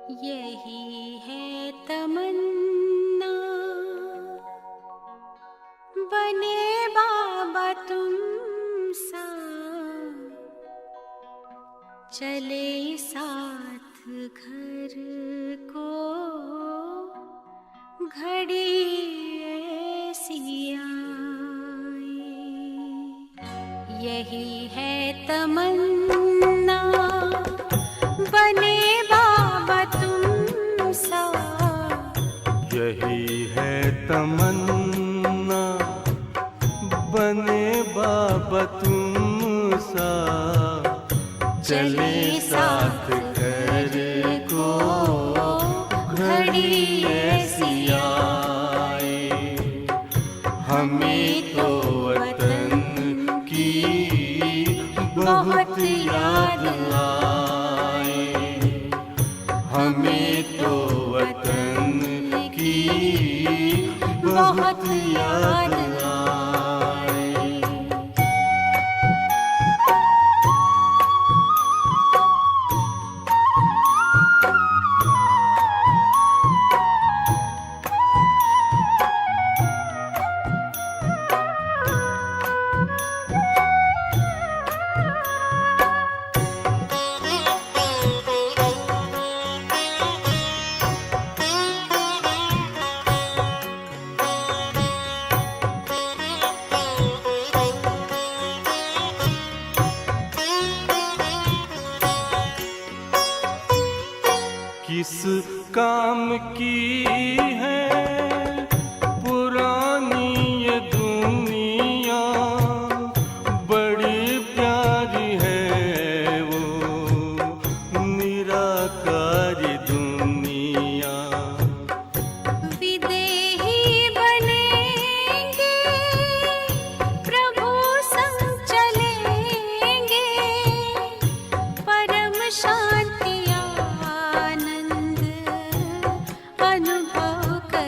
यही है तमन्ना, बने बाबा तुम सा, चले साथ घर को घड़ी ऐसी आए। यही है तमन्ना, बने बाबा तुम सा। यही है तमन्ना, बने बाबा तुम सा, चले साथ घर को घड़ी ऐसी आए। हमें तो वतन की बहुत याद आए, हमें तो वतन की बहुत याद आए। किस काम की है पुरानी ये दुनिया, बड़ी प्यारी है वो निराकारी दुनिया। विदेही बनेंगे, प्रभु संग चलेंगे, परम शांति अनुभव कर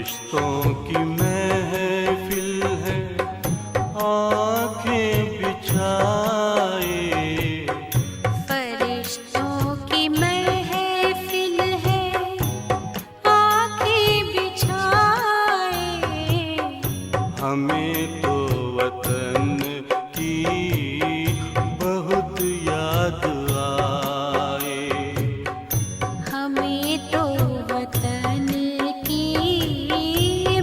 फरिश्तों की महफिल है, आंखें बिछाए। फरिश्तों की महफिल है, आँखें बिछाए। हमें तो वतन की बहुत याद आए। हमें तो वतन की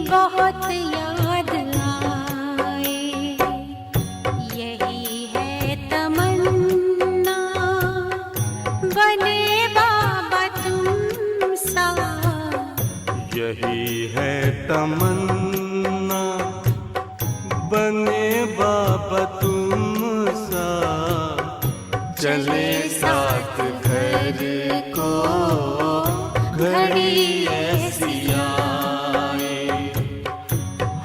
बहुत याद आए। यही है तमन्ना, बने बाबा तुम सा। यही है तमन्ना, बने बाबा तुम सा। चले साथ घर को घड़ी ऐसी आए।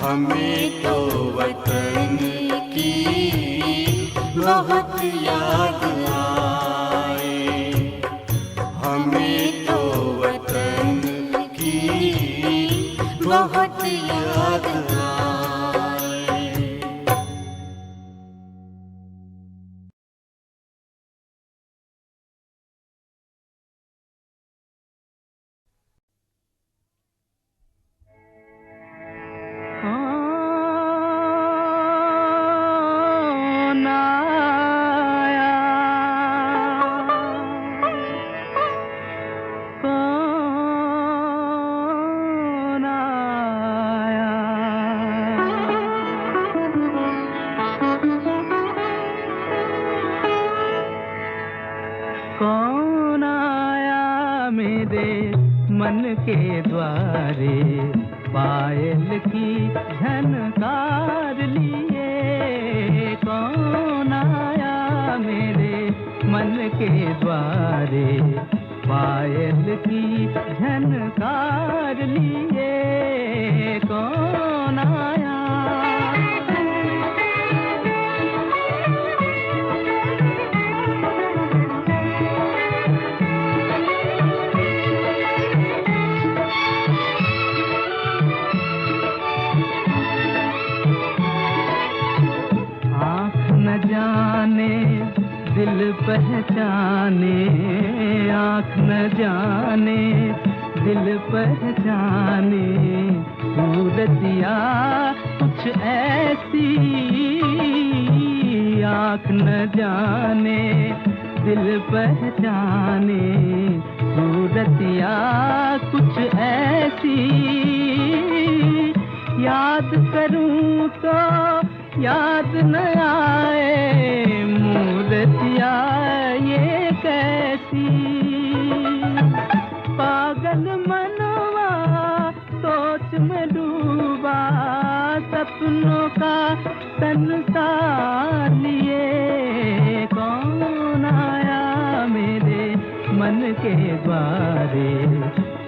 हमें तो वतन की बहुत याद आए। हमें तो वतन की बहुत याद आए। कौन आया, कौन आया, कौन आया मेरे मन के द्वारे, पायल की झनकार लिए। कौन आया मेरे मन के द्वारे, पायल की झनकार लिए। कौन आया, आँख न जाने दिल पहचाने, आँख न जाने दिल पहचाने। सूरतिया कुछ ऐसी, आँख न जाने दिल पहचाने। सूरतिया कुछ ऐसी, याद करूं तो याद न आए। मूर्तिया ये कैसी, पागल मनवा सोच में डूबा। सपनों का संसार लिए। कौन आया मेरे मन के द्वारे,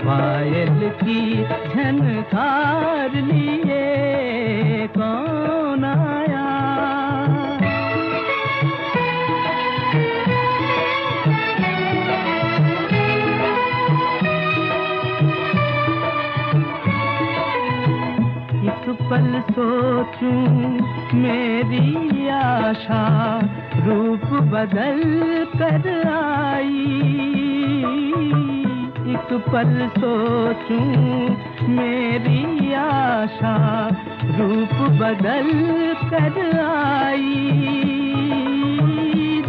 पायल की झनकार लिए। कौन आया, एक पल सोचूं मेरी आशा, रूप बदल कर आई। एक पल सोचूं मेरी आशा, रूप बदल कर आई।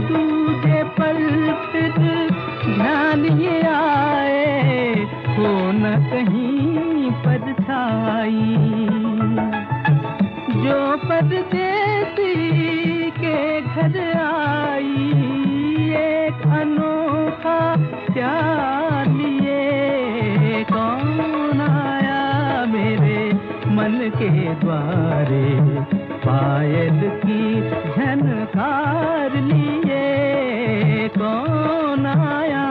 दूजे पल फिर ध्यान ये आए, हो न कहीं परछाई। जो परदेसी के घर आई, एक अनोखा प्यार लिए। कौन आया मेरे मन के द्वारे, पायल की झनकार लिए। कौन आया।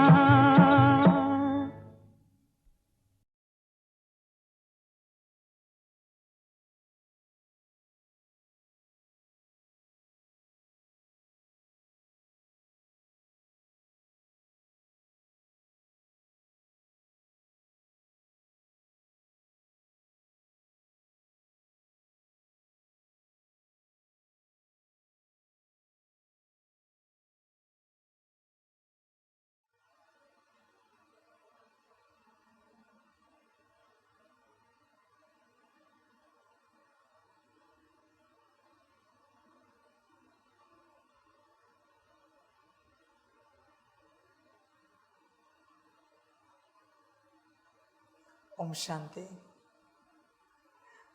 ओम शांति।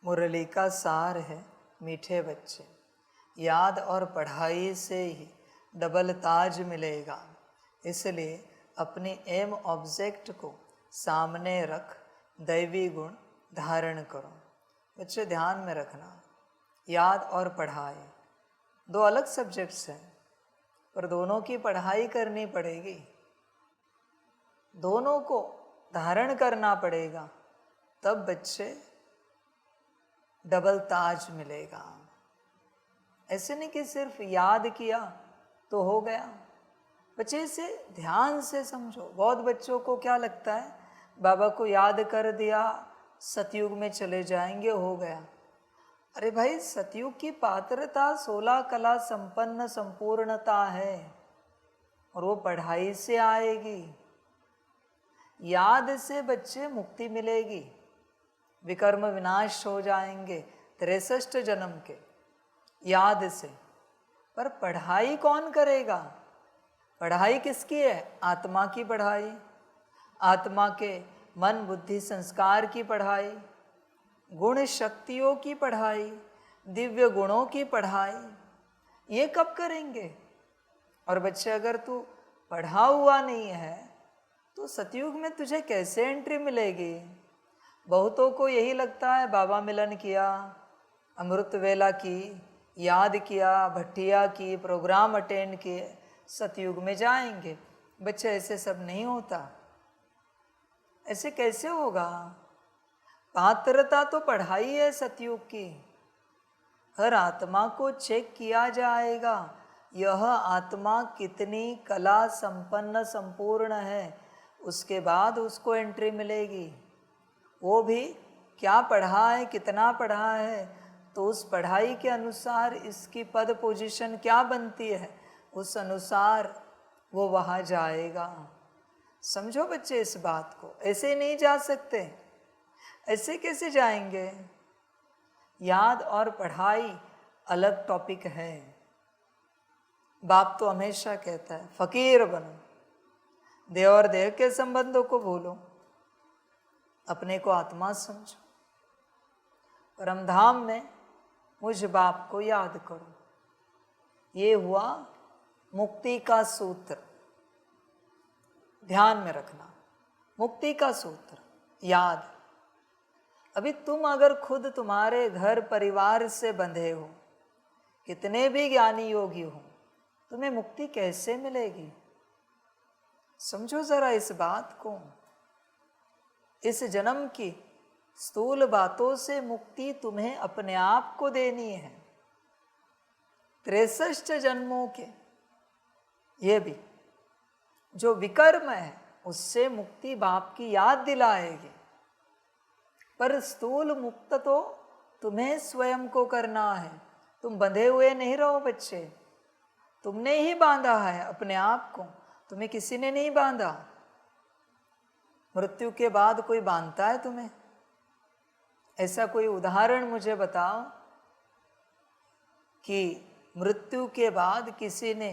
मुरली का सार है मीठे बच्चे, याद और पढ़ाई से ही डबल ताज मिलेगा। इसलिए अपनी एम ऑब्जेक्ट को सामने रख दैवी गुण धारण करो। बच्चे ध्यान में रखना, याद और पढ़ाई दो अलग सब्जेक्ट्स हैं, पर दोनों की पढ़ाई करनी पड़ेगी, दोनों को धारण करना पड़ेगा, तब बच्चे डबल ताज मिलेगा। ऐसे नहीं कि सिर्फ याद किया तो हो गया। बच्चे इसे ध्यान से समझो। बहुत बच्चों को क्या लगता है, बाबा को याद कर दिया सतयुग में चले जाएंगे, हो गया। अरे भाई, सतयुग की पात्रता 16 कला संपन्न संपूर्णता है और वो पढ़ाई से आएगी। याद से बच्चे मुक्ति मिलेगी, विकर्म विनाश हो जाएंगे 63 जन्म के याद से। पर पढ़ाई कौन करेगा? पढ़ाई किसकी है? आत्मा की पढ़ाई, आत्मा के मन बुद्धि संस्कार की पढ़ाई, गुण शक्तियों की पढ़ाई, दिव्य गुणों की पढ़ाई। ये कब करेंगे? और बच्चे, अगर तू पढ़ा हुआ नहीं है तो सतयुग में तुझे कैसे एंट्री मिलेगी? बहुतों को यही लगता है, बाबा मिलन किया, अमृत वेला की, याद किया, भट्टिया की, प्रोग्राम अटेंड किए, सतयुग में जाएंगे। बच्चे, ऐसे सब नहीं होता। ऐसे कैसे होगा? पात्रता तो पढ़ाई है सतयुग की। हर आत्मा को चेक किया जाएगा, यह आत्मा कितनी कला संपन्न संपूर्ण है, उसके बाद उसको एंट्री मिलेगी। वो भी क्या पढ़ा है, कितना पढ़ा है, तो उस पढ़ाई के अनुसार इसकी पद पोजीशन क्या बनती है, उस अनुसार वो वहाँ जाएगा। समझो बच्चे इस बात को। ऐसे नहीं जा सकते। ऐसे कैसे जाएंगे? याद और पढ़ाई अलग टॉपिक है। बाप तो हमेशा कहता है, फकीर बनो, देह और देह के संबंधों को भूलो, अपने को आत्मा समझो, परमधाम में मुझ बाप को याद करो। ये हुआ मुक्ति का सूत्र। ध्यान में रखना, मुक्ति का सूत्र याद। अभी तुम अगर खुद तुम्हारे घर परिवार से बंधे हो, कितने भी ज्ञानी योगी हो, तुम्हें मुक्ति कैसे मिलेगी? समझो जरा इस बात को। इस जन्म की स्थूल बातों से मुक्ति तुम्हें अपने आप को देनी है। 63 जन्मों के ये भी जो विकर्म है, उससे मुक्ति बाप की याद दिलाएगी। पर स्थूल मुक्त तो तुम्हें स्वयं को करना है। तुम बंधे हुए नहीं रहो बच्चे, तुमने ही बांधा है अपने आप को, तुम्हें किसी ने नहीं बांधा। मृत्यु के बाद कोई बांधता है तुम्हें? ऐसा कोई उदाहरण मुझे बताओ कि मृत्यु के बाद किसी ने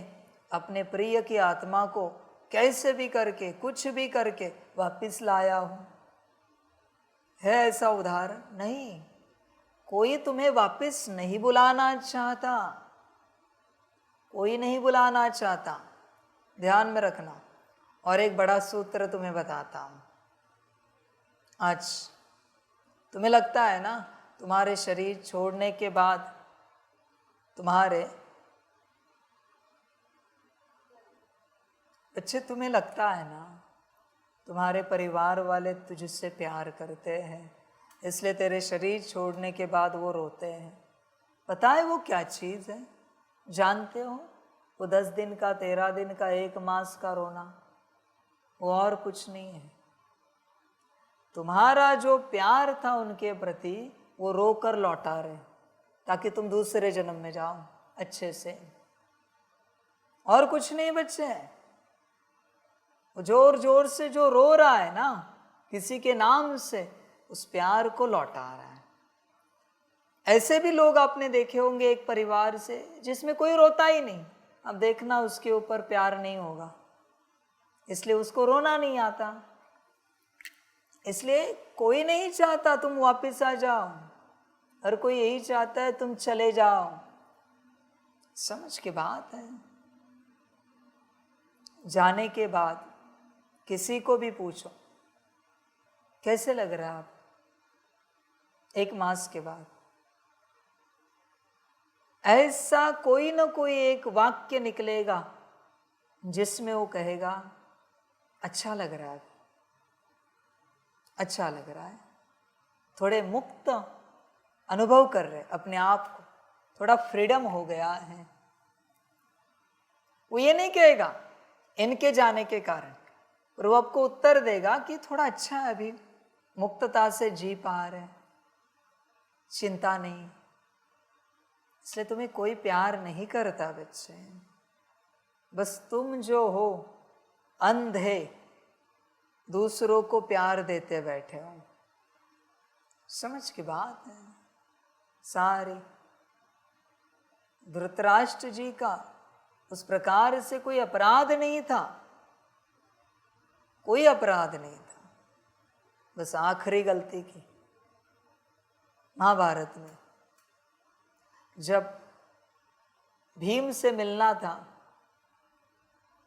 अपने प्रिय की आत्मा को कैसे भी करके, कुछ भी करके वापस लाया हो? है ऐसा उदाहरण? नहीं। कोई तुम्हें वापस नहीं बुलाना चाहता, कोई नहीं बुलाना चाहता। ध्यान में रखना। और एक बड़ा सूत्र तुम्हें बताता हूं। आज तुम्हें लगता है ना, तुम्हारे शरीर छोड़ने के बाद तुम्हारे बच्चे, तुम्हें लगता है ना तुम्हारे परिवार वाले तुझसे प्यार करते हैं, इसलिए तेरे शरीर छोड़ने के बाद वो रोते हैं। पता है वो क्या चीज़ है? जानते हो? वो 10 दिन का, 13 दिन का, 1 मास का रोना, वो और कुछ नहीं है। तुम्हारा जो प्यार था उनके प्रति, वो रोकर लौटा रहे, ताकि तुम दूसरे जन्म में जाओ अच्छे से। और कुछ नहीं बच्चे। वो जोर जोर से जो रो रहा है ना किसी के नाम से, उस प्यार को लौटा रहा है। ऐसे भी लोग आपने देखे होंगे एक परिवार से जिसमें कोई रोता ही नहीं। अब देखना उसके ऊपर प्यार नहीं होगा, इसलिए उसको रोना नहीं आता। इसलिए कोई नहीं चाहता तुम वापस आ जाओ, हर कोई यही चाहता है तुम चले जाओ। समझ की बात है। जाने के बाद किसी को भी पूछो कैसे लग रहा है आप, 1 मास के बाद ऐसा कोई ना कोई एक वाक्य निकलेगा जिसमें वो कहेगा अच्छा लग रहा है, अच्छा लग रहा है, थोड़े मुक्त अनुभव कर रहे अपने आप को, थोड़ा फ्रीडम हो गया है। वो ये नहीं कहेगा इनके जाने के कारण, और वो आपको उत्तर देगा कि थोड़ा अच्छा है, अभी मुक्तता से जी पा रहे, चिंता नहीं। इसलिए तुम्हें कोई प्यार नहीं करता बच्चे, बस तुम जो हो अंधे दूसरों को प्यार देते बैठे हो। समझ की बात है सारी। धृतराष्ट्र जी का उस प्रकार से कोई अपराध नहीं था, कोई अपराध नहीं था, बस आखिरी गलती की महाभारत में जब भीम से मिलना था।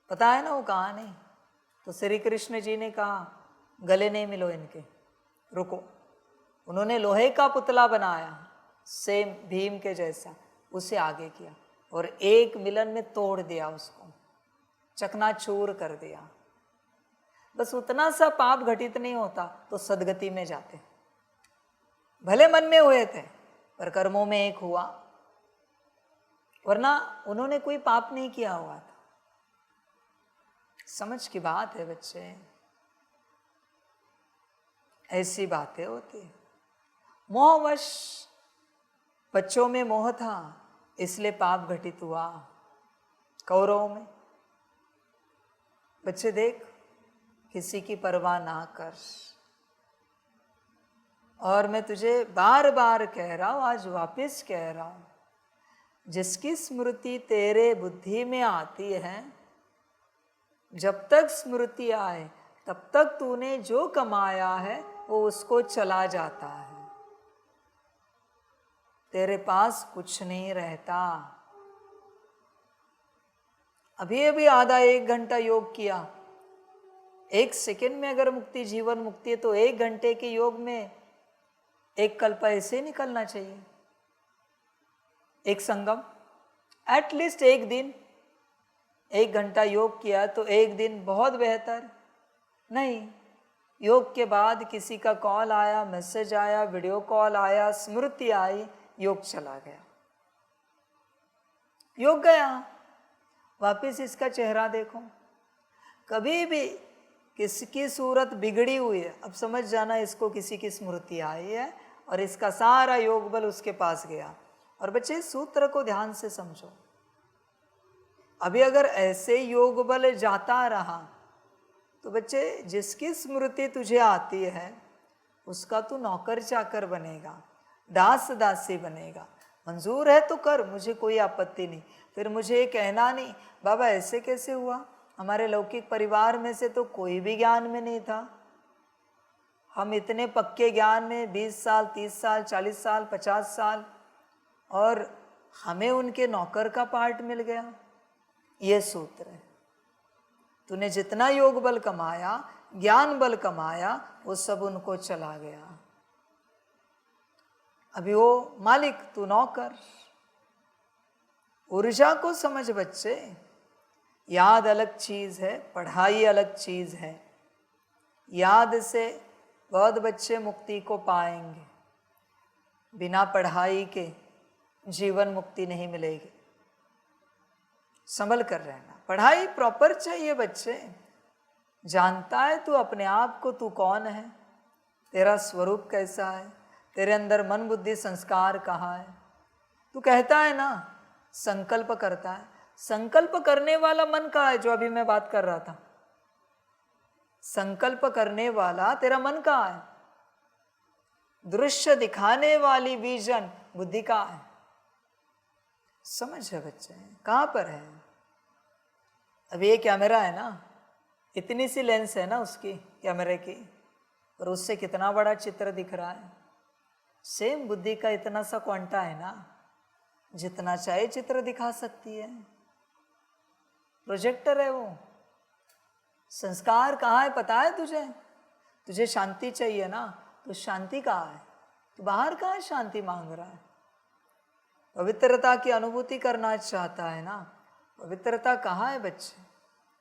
पता है ना वो कहानी? तो श्री कृष्ण जी ने कहा गले नहीं मिलो इनके, रुको। उन्होंने लोहे का पुतला बनाया सेम भीम के जैसा, उसे आगे किया और एक मिलन में तोड़ दिया, उसको चकनाचूर कर दिया। बस उतना सा पाप घटित नहीं होता तो सदगति में जाते। भले मन में हुए थे पर कर्मों में एक हुआ, वरना उन्होंने कोई पाप नहीं किया हुआ था। समझ की बात है बच्चे, ऐसी बातें होती है। मोहवश बच्चों में मोह था इसलिए पाप घटित हुआ। कौरवों में बच्चे देख, किसी की परवाह ना कर। और मैं तुझे बार बार कह रहा हूं, आज वापस कह रहा हूं, जिसकी स्मृति तेरे बुद्धि में आती है, जब तक स्मृति आए तब तक तूने जो कमाया है वो उसको चला जाता है, तेरे पास कुछ नहीं रहता। अभी अभी आधा 1 घंटा योग किया, 1 सेकंड में अगर मुक्ति जीवन मुक्ति है तो 1 घंटे के योग में 1 कल्प ऐसे निकलना चाहिए। एक संगम एटलीस्ट 1 दिन, 1 घंटा योग किया तो 1 दिन बहुत बेहतर। नहीं, योग के बाद किसी का कॉल आया, मैसेज आया, वीडियो कॉल आया, स्मृति आई, योग चला गया, योग गया। वापिस इसका चेहरा देखो। कभी भी किसकी सूरत बिगड़ी हुई है, अब समझ जाना इसको किसी की स्मृति आई है और इसका सारा योग बल उसके पास गया। और बच्चे इस सूत्र को ध्यान से समझो। अभी अगर ऐसे योग बल जाता रहा तो बच्चे जिसकी स्मृति तुझे आती है उसका तू नौकर चाकर बनेगा, दास दासी बनेगा। मंजूर है तो कर, मुझे कोई आपत्ति नहीं। फिर मुझे ये कहना नहीं बाबा ऐसे कैसे हुआ, हमारे लौकिक परिवार में से तो कोई भी ज्ञान में नहीं था, हम इतने पक्के ज्ञान में 20 साल 30 साल 40 साल 50 साल, और हमें उनके नौकर का पार्ट मिल गया। ये सूत्र है। तूने जितना योग बल कमाया, ज्ञान बल कमाया, वो सब उनको चला गया। अभी वो मालिक, तू नौकर। ऊर्जा को समझ बच्चे, याद अलग चीज है, पढ़ाई अलग चीज है। याद से बहुत बच्चे मुक्ति को पाएंगे, बिना पढ़ाई के जीवन मुक्ति नहीं मिलेगी। संभल कर रहना, पढ़ाई प्रॉपर चाहिए बच्चे। जानता है तू अपने आप को, तू कौन है, तेरा स्वरूप कैसा है, तेरे अंदर मन बुद्धि संस्कार कहाँ है। तू कहता है ना संकल्प करता है, संकल्प करने वाला मन कहाँ है, जो अभी मैं बात कर रहा था। संकल्प करने वाला तेरा मन कहाँ है, दृश्य दिखाने वाली विजन बुद्धि कहाँ है। समझ है बच्चे, कहाँ पर है। अब ये कैमरा है ना, इतनी सी लेंस है ना उसकी कैमरे की, पर उससे कितना बड़ा चित्र दिख रहा है। सेम बुद्धि का इतना सा क्वांटा है ना, जितना चाहे चित्र दिखा सकती है। प्रोजेक्टर है वो। संस्कार कहाँ है पता है तुझे? तुझे शांति चाहिए ना, तो शांति कहाँ है? तो बाहर कहाँ शांति मांग रहा है? पवित्रता की अनुभूति करना चाहता है ना, पवित्रता कहाँ है बच्चे?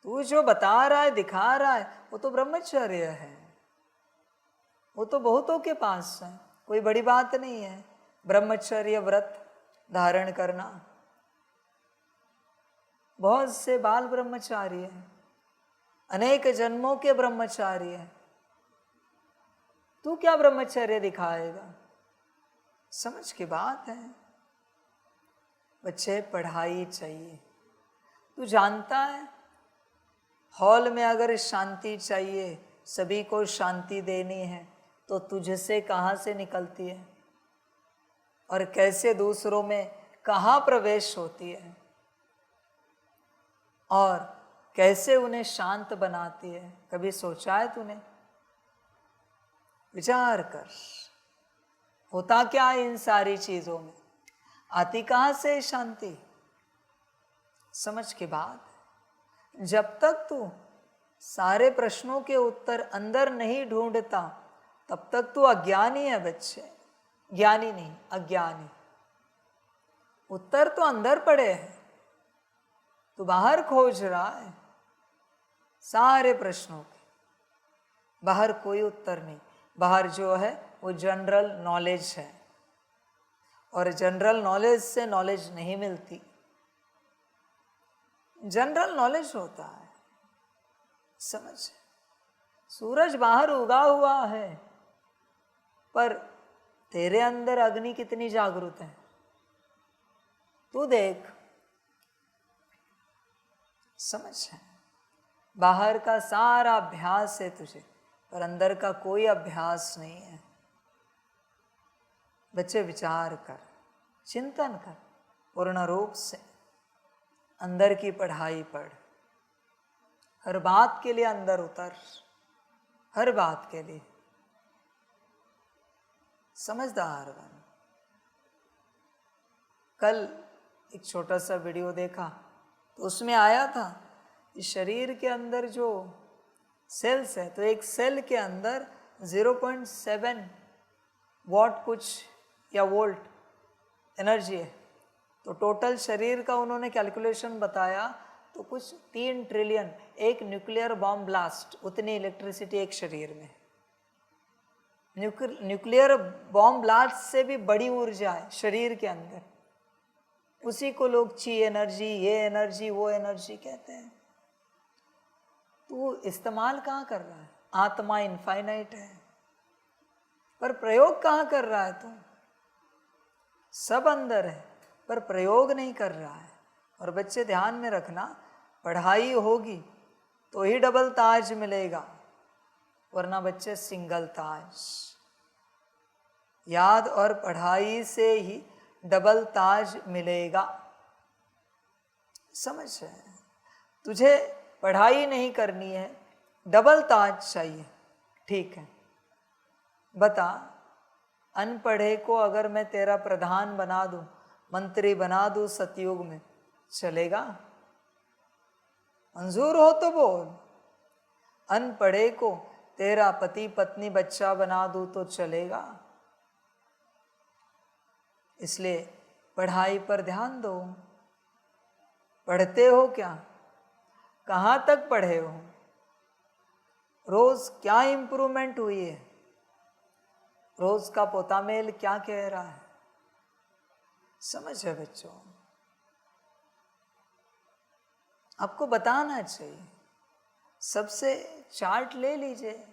तू जो बता रहा है, दिखा रहा है, वो तो ब्रह्मचर्य है, वो तो बहुतों के पास है, कोई बड़ी बात नहीं है। ब्रह्मचर्य व्रत धारण करना, बहुत से बाल ब्रह्मचारी है, अनेक जन्मों के ब्रह्मचारी है। तू क्या ब्रह्मचर्य दिखाएगा? समझ की बात है बच्चे। पढ़ाई चाहिए। तू जानता है हॉल में अगर शांति चाहिए, सभी को शांति देनी है, तो तुझसे कहाँ से निकलती है और कैसे दूसरों में कहाँ प्रवेश होती है और कैसे उन्हें शांत बनाती है? कभी सोचा है तूने? विचार कर, होता क्या है इन सारी चीजों में? आती कहाँ से शांति? समझ की बात। जब तक तू सारे प्रश्नों के उत्तर अंदर नहीं ढूंढता, तब तक तू अज्ञानी है बच्चे। ज्ञानी नहीं, अज्ञानी। उत्तर तो अंदर पड़े हैं, तू बाहर खोज रहा है सारे प्रश्नों के। बाहर कोई उत्तर नहीं। बाहर जो है वो जनरल नॉलेज है, और जनरल नॉलेज से नॉलेज नहीं मिलती। जनरल नॉलेज होता है, समझ। सूरज बाहर उगा हुआ है, पर तेरे अंदर अग्नि कितनी जागृत है तू देख। समझ है। बाहर का सारा अभ्यास है तुझे, पर अंदर का कोई अभ्यास नहीं है। बच्चे विचार कर, चिंतन कर, पूर्ण रूप से अंदर की पढ़ाई पढ़। हर बात के लिए अंदर उतर, हर बात के लिए समझदार बन। कल एक छोटा सा वीडियो देखा, तो उसमें आया था कि शरीर के अंदर जो सेल्स है, तो एक सेल के अंदर 0.7 वॉट कुछ या वोल्ट एनर्जी है। तो टोटल शरीर का उन्होंने कैलकुलेशन बताया, तो कुछ 3 ट्रिलियन, एक न्यूक्लियर बॉम्ब ब्लास्ट उतनी इलेक्ट्रिसिटी एक शरीर में। न्यूक्लियर बॉम्ब ब्लास्ट से भी बड़ी ऊर्जा है शरीर के अंदर। उसी को लोग ची एनर्जी, ये एनर्जी, वो एनर्जी कहते हैं। तू इस्तेमाल कहाँ कर रहा है? आत्मा इनफाइनाइट है, पर प्रयोग कहाँ कर रहा है तू? सब अंदर है, पर प्रयोग नहीं कर रहा है। और बच्चे ध्यान में रखना, पढ़ाई होगी तो ही डबल ताज मिलेगा, वरना बच्चे सिंगल ताज। याद और पढ़ाई से ही डबल ताज मिलेगा। समझ है? तुझे पढ़ाई नहीं करनी है, डबल ताज चाहिए, ठीक है। बता, अनपढ़े को अगर मैं तेरा प्रधान बना दूं, मंत्री बना दूं सतयुग में, चलेगा? मंजूर हो तो बोल। अनपढ़े को तेरा पति पत्नी बच्चा बना दूं तो चलेगा? इसलिए पढ़ाई पर ध्यान दो। पढ़ते हो क्या? कहाँ तक पढ़े हो? रोज क्या इंप्रूवमेंट हुई है? रोज का पोतामेल क्या कह रहा है? समझ है बच्चों? आपको बताना चाहिए। सबसे चार्ट ले लीजिए।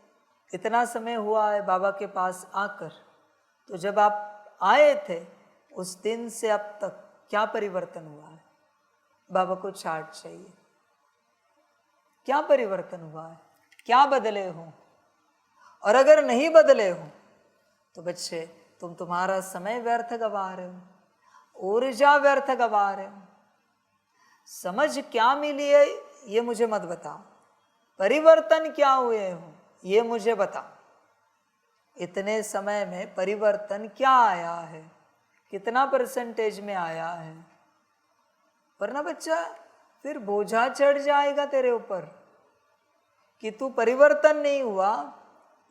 इतना समय हुआ है बाबा के पास आकर, तो जब आप आए थे उस दिन से अब तक क्या परिवर्तन हुआ है? बाबा को चार्ट चाहिए। क्या परिवर्तन हुआ है? क्या बदले हो? और अगर नहीं बदले हो तो बच्चे तुम्हारा समय व्यर्थ गवा रहे हो, ऊर्जा व्यर्थ गवा रहे हो। समझ क्या मिली है ये मुझे मत बताओ, परिवर्तन क्या हुए हो ये मुझे बताओ। इतने समय में परिवर्तन क्या आया है, कितना परसेंटेज में आया है। वरना बच्चा फिर बोझा चढ़ जाएगा तेरे ऊपर कि तू परिवर्तन नहीं हुआ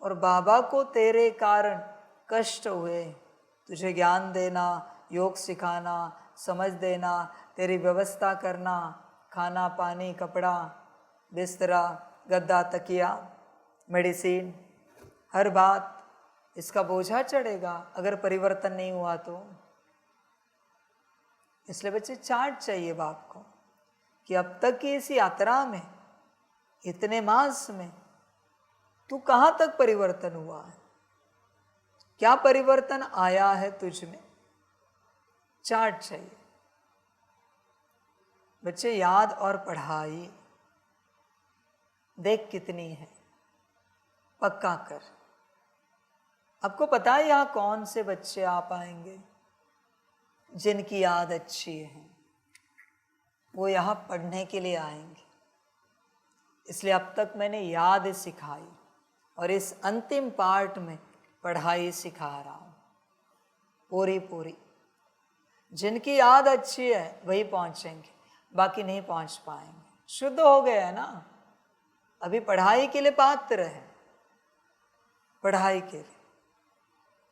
और बाबा को तेरे कारण कष्ट हुए। तुझे ज्ञान देना, योग सिखाना, समझ देना, तेरी व्यवस्था करना, खाना पानी कपड़ा बिस्तरा गद्दा तकिया मेडिसिन हर बात, इसका बोझा चढ़ेगा अगर परिवर्तन नहीं हुआ तो। इसलिए बच्चे चार्ट चाहिए बाप को कि अब तक की इस यात्रा में, इतने मास में तू कहाँ तक परिवर्तन हुआ है, क्या परिवर्तन आया है तुझ में, चार्ट चाहिए। बच्चे याद और पढ़ाई देख कितनी है, पक्का कर। आपको पता है यहाँ कौन से बच्चे आ पाएंगे जिनकी याद अच्छी है, वो यहाँ पढ़ने के लिए आएंगे। इसलिए अब तक मैंने याद सिखाई और इस अंतिम पार्ट में पढ़ाई सिखा रहा हूँ पूरी पूरी। जिनकी याद अच्छी है वही पहुँचेंगे, बाकी नहीं पहुँच पाएंगे। शुद्ध हो गए है ना, अभी पढ़ाई के लिए पात्र है, पढ़ाई के लिए।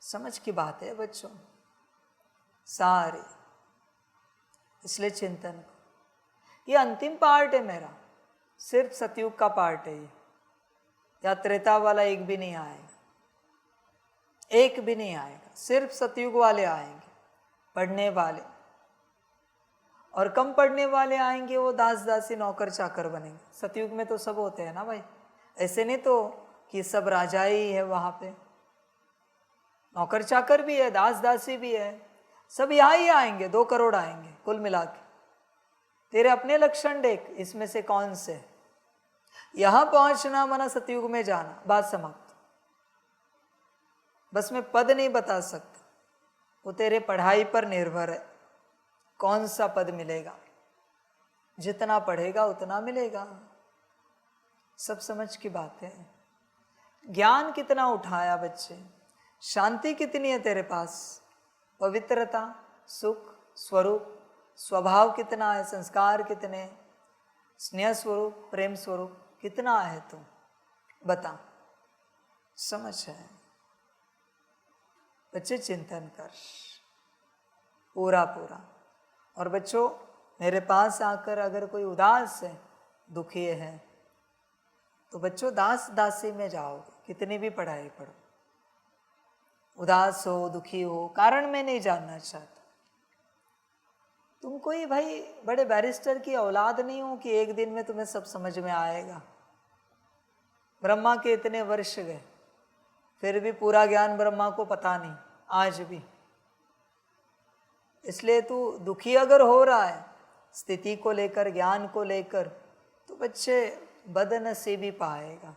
समझ की बात है बच्चों सारे। इसलिए चिंतन को, ये अंतिम पार्ट है मेरा, सिर्फ सतयुग का पार्ट है ये, या त्रेता वाला एक भी नहीं आएगा, एक भी नहीं आएगा। सिर्फ सतयुग वाले आएंगे पढ़ने वाले, और कम पढ़ने वाले आएंगे वो दास दासी नौकर चाकर बनेंगे। सतयुग में तो सब होते हैं ना भाई, ऐसे नहीं तो कि सब राजा ही है वहाँ पे, नौकर चाकर भी है, दास दासी भी है, सब यहाँ ही आएंगे। 2 करोड़ आएंगे कुल मिला के। तेरे अपने लक्षण देख, इसमें से कौन से है। यहाँ पहुँचना माना सतयुग में जाना, बात समाप्त। बस मैं पद नहीं बता सकता, वो तेरे पढ़ाई पर निर्भर है कौन सा पद मिलेगा। जितना पढ़ेगा उतना मिलेगा, सब समझ की बात है। ज्ञान कितना उठाया बच्चे, शांति कितनी है तेरे पास, पवित्रता, सुख, स्वरूप, स्वभाव कितना है, संस्कार कितने, स्नेह स्वरूप, प्रेम स्वरूप कितना है, तू बता। समझ है बच्चे, चिंतन कर पूरा पूरा। और बच्चों मेरे पास आकर अगर कोई उदास है, दुखी है, तो बच्चों दास दासी में जाओगे, कितनी भी पढ़ाई पढ़ो। उदास हो, दुखी हो, कारण मैं नहीं जानना चाहता। तुम कोई भाई बड़े बैरिस्टर की औलाद नहीं हो कि एक दिन में तुम्हें सब समझ में आएगा। ब्रह्मा के इतने वर्ष गए, फिर भी पूरा ज्ञान ब्रह्मा को पता नहीं आज भी। इसलिए तू दुखी अगर हो रहा है स्थिति को लेकर, ज्ञान को लेकर, तो बच्चे बदनसीबी पाएगा।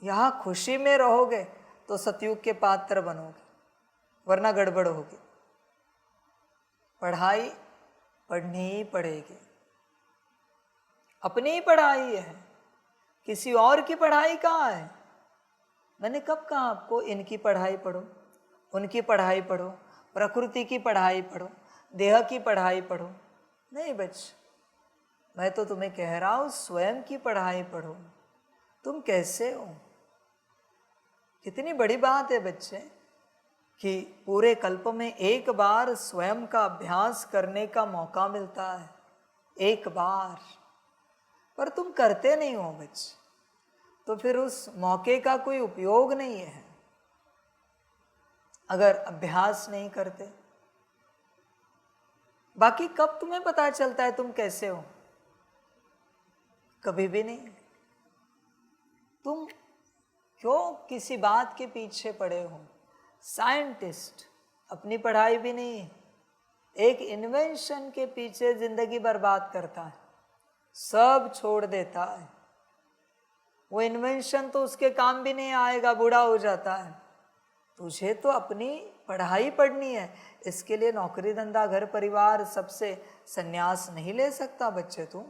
यहाँ खुशी में रहोगे तो सतयुग के पात्र बनोगे, वरना गड़बड़ होगी। पढ़ाई पढ़नी ही पड़ेगी, अपनी ही पढ़ाई है, किसी और की पढ़ाई कहाँ है। मैंने कब कहा आपको इनकी पढ़ाई पढ़ो, उनकी पढ़ाई पढ़ो, प्रकृति की पढ़ाई पढ़ो, देह की पढ़ाई पढ़ो? नहीं बच्चे, मैं तो तुम्हें कह रहा हूँ स्वयं की पढ़ाई पढ़ो। तुम कैसे हो, कितनी बड़ी बात है बच्चे कि पूरे कल्प में एक बार स्वयं का अभ्यास करने का मौका मिलता है, एक बार, पर तुम करते नहीं हो बच्चे, तो फिर उस मौके का कोई उपयोग नहीं है अगर अभ्यास नहीं करते। बाकी कब तुम्हें पता चलता है तुम कैसे हो, कभी भी नहीं। तुम क्यों किसी बात के पीछे पड़े हो। साइंटिस्ट अपनी पढ़ाई भी नहीं, एक इन्वेंशन के पीछे जिंदगी बर्बाद करता है, सब छोड़ देता है। वो इन्वेंशन तो उसके काम भी नहीं आएगा, बूढ़ा हो जाता है। तुझे तो अपनी पढ़ाई पढ़नी है, इसके लिए नौकरी धंधा घर परिवार सबसे संन्यास नहीं ले सकता बच्चे तू,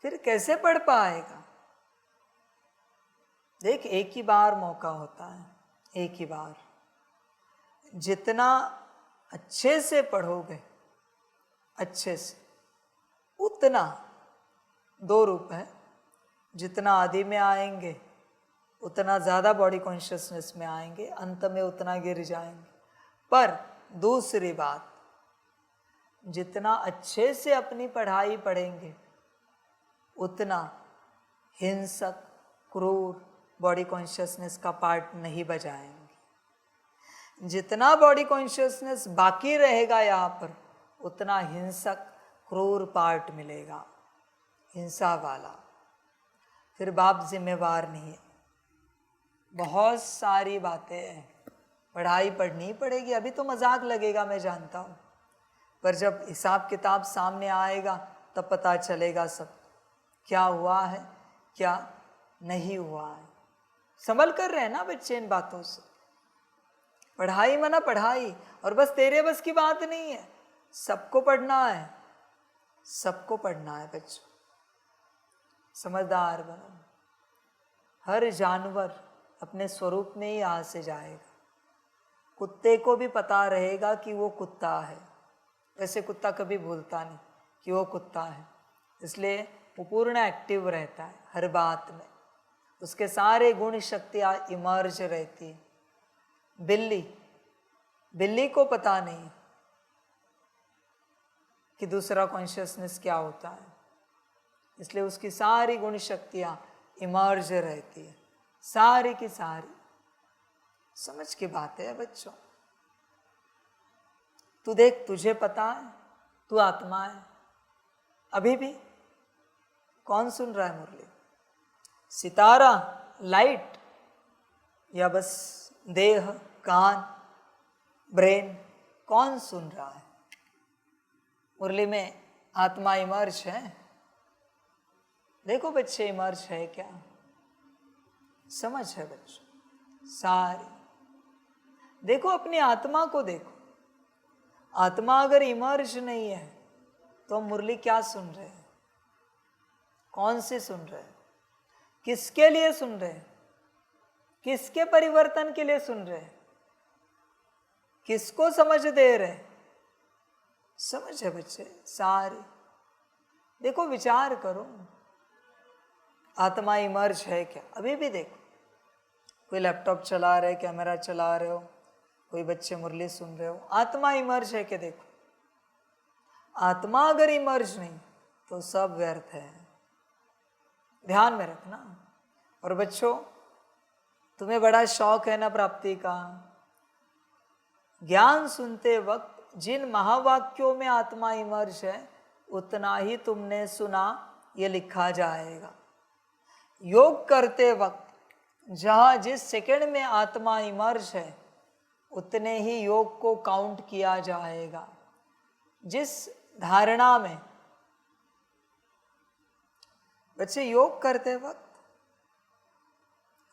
फिर कैसे पढ़ पाएगा। देख, एक ही बार मौका होता है, एक ही बार। जितना अच्छे से पढ़ोगे, अच्छे से, उतना 2 रूप है। जितना आदि में आएंगे उतना ज़्यादा बॉडी कॉन्शियसनेस में आएंगे, अंत में उतना गिर जाएंगे। पर दूसरी बात, जितना अच्छे से अपनी पढ़ाई पढ़ेंगे उतना हिंसक, क्रूर बॉडी कॉन्शियसनेस का पार्ट नहीं बजाएंगे। जितना बॉडी कॉन्शियसनेस बाकी रहेगा यहाँ पर, उतना हिंसक, क्रूर पार्ट मिलेगा, हिंसा वाला। फिर बाप जिम्मेवार नहीं है। बहुत सारी बातें हैं, पढ़ाई पढ़नी पड़ेगी। अभी तो मजाक लगेगा, मैं जानता हूँ, पर जब हिसाब किताब सामने आएगा तब पता चलेगा सब, क्या हुआ है क्या नहीं हुआ है। संभल कर रहे हैं ना बच्चे इन बातों से। पढ़ाई मना पढ़ाई, और बस तेरे बस की बात नहीं है, सबको पढ़ना है, सबको पढ़ना है बच्चों। समझदार बनो। हर जानवर अपने स्वरूप में ही यहाँ से जाएगा। कुत्ते को भी पता रहेगा कि वो कुत्ता है, वैसे कुत्ता कभी भूलता नहीं कि वो कुत्ता है, इसलिए वो पूर्ण एक्टिव रहता है हर बात में, उसके सारे गुण शक्तियाँ इमर्ज रहती है। बिल्ली को पता नहीं कि दूसरा कॉन्शियसनेस क्या होता है, इसलिए उसकी सारी गुण शक्तियाँ इमर्ज रहती है, सारी की सारी। समझ की बात है बच्चों। तू देख, तुझे पता है तू आत्मा है। अभी भी कौन सुन रहा है मुरली? सितारा, लाइट, या बस देह, कान, ब्रेन? कौन सुन रहा है? मुरली में आत्मा इमर्ज है। देखो बच्चे, इमर्ज है क्या? समझ है बच्चों सारी। देखो अपनी आत्मा को देखो। आत्मा अगर इमर्ज नहीं है तो हम मुरली क्या सुन रहे हैं? कौन से सुन रहे हैं? किसके लिए सुन रहे हैं? किसके परिवर्तन के लिए सुन रहे हैं? किसको समझ दे रहे हैं? समझ है बच्चे सारी। देखो, विचार करो, आत्मा इमर्ज है क्या? अभी भी देखो, कोई लैपटॉप चला रहे, कैमरा चला रहे हो, कोई बच्चे मुरली सुन रहे हो, आत्मा इमर्ज है क्या? देखो, आत्मा अगर इमर्ज नहीं तो सब व्यर्थ है। ध्यान में रखना। और बच्चों, तुम्हें बड़ा शौक है ना प्राप्ति का। ज्ञान सुनते वक्त जिन महावाक्यों में आत्मा इमर्ज है उतना ही तुमने सुना, ये लिखा जाएगा। योग करते वक्त जहाँ जिस सेकंड में आत्मा इमर्ज है उतने ही योग को काउंट किया जाएगा। जिस धारणा में बच्चे योग करते वक्त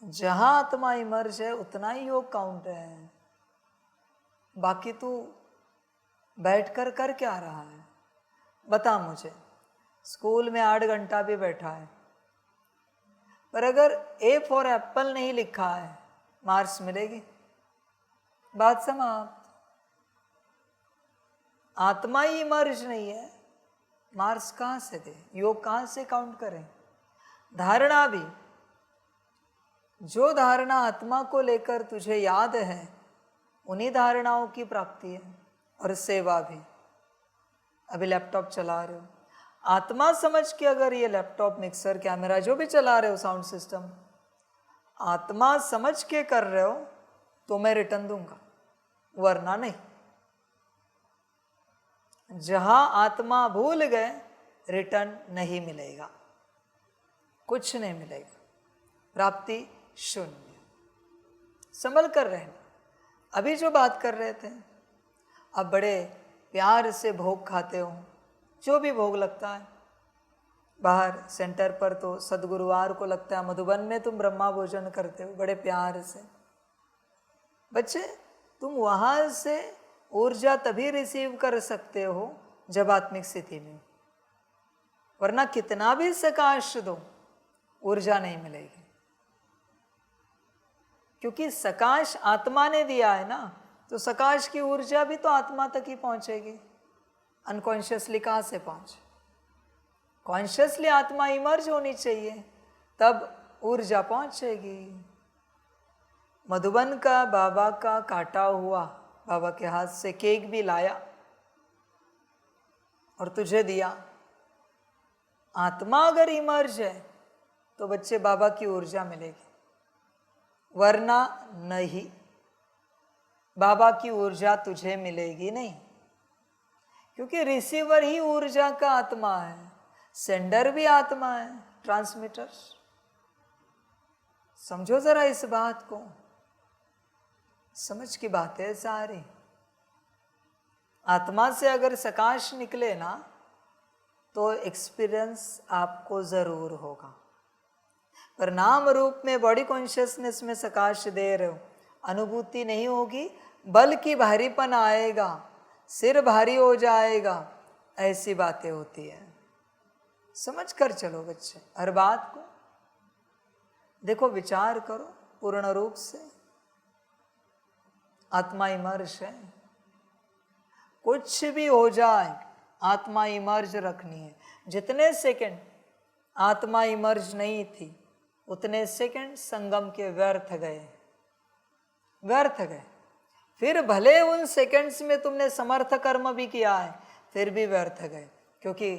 जहाँ आत्मा इमर्ज है उतना ही योग काउंट है। बाकी तू बैठकर कर क्या रहा है? बता मुझे। स्कूल में 8 घंटा भी बैठा है, पर अगर ए फॉर एप्पल नहीं लिखा है, मार्क्स मिलेगी? बात समाप्त। आत्मा ही इमर्ज नहीं है, मार्क्स कहाँ से दे? योग कहाँ से काउंट करें? धारणा भी, जो धारणा आत्मा को लेकर तुझे याद है उन्हीं धारणाओं की प्राप्ति है। और सेवा भी। अभी लैपटॉप चला रहे हो, आत्मा समझ के अगर ये लैपटॉप, मिक्सर, कैमरा जो भी चला रहे हो, साउंड सिस्टम, आत्मा समझ के कर रहे हो तो मैं रिटर्न दूंगा, वरना नहीं। जहां आत्मा भूल गए रिटर्न नहीं मिलेगा, कुछ नहीं मिलेगा, प्राप्ति शून्य। संभल कर रहना। अभी जो बात कर रहे थे, अब बड़े प्यार से भोग खाते हो, जो भी भोग लगता है। बाहर सेंटर पर तो सदगुरुवार को लगता है, मधुबन में तुम ब्रह्मा भोजन करते हो बड़े प्यार से। बच्चे, तुम वहाँ से ऊर्जा तभी रिसीव कर सकते हो जब आत्मिक स्थिति में, वरना कितना भी सकाश दो ऊर्जा नहीं मिलेगी। क्योंकि सकाश आत्मा ने दिया है ना, तो सकाश की ऊर्जा भी तो आत्मा तक ही पहुंचेगी। अनकॉन्शियसली कहाँ से पहुंचे? कॉन्शियसली आत्मा इमर्ज होनी चाहिए, तब ऊर्जा पहुंचेगी। मधुबन का बाबा का काटा हुआ बाबा के हाथ से केक भी लाया और तुझे दिया। आत्मा अगर इमर्ज है तो बच्चे बाबा की ऊर्जा मिलेगी, वरना नहीं, बाबा की ऊर्जा तुझे मिलेगी नहीं। क्योंकि रिसीवर ही ऊर्जा का आत्मा है, सेंडर भी आत्मा है, ट्रांसमीटर। समझो जरा इस बात को, समझ की बात है सारी। आत्मा से अगर सकाश निकले ना तो एक्सपीरियंस आपको जरूर होगा, पर नाम रूप में बॉडी कॉन्शियसनेस में सकाश दे रहे हो, अनुभूति नहीं होगी, बल्कि भारीपन आएगा, सिर भारी हो जाएगा, ऐसी बातें होती है। समझ कर चलो बच्चे, हर बात को देखो, विचार करो पूर्ण रूप से। आत्मा इमर्ज है, कुछ भी हो जाए आत्मा इमर्ज रखनी है। जितने सेकंड आत्मा इमर्ज नहीं थी उतने सेकंड संगम के व्यर्थ गए, व्यर्थ गए। फिर भले उन सेकंड्स में तुमने समर्थ कर्म भी किया है, फिर भी व्यर्थ गए, क्योंकि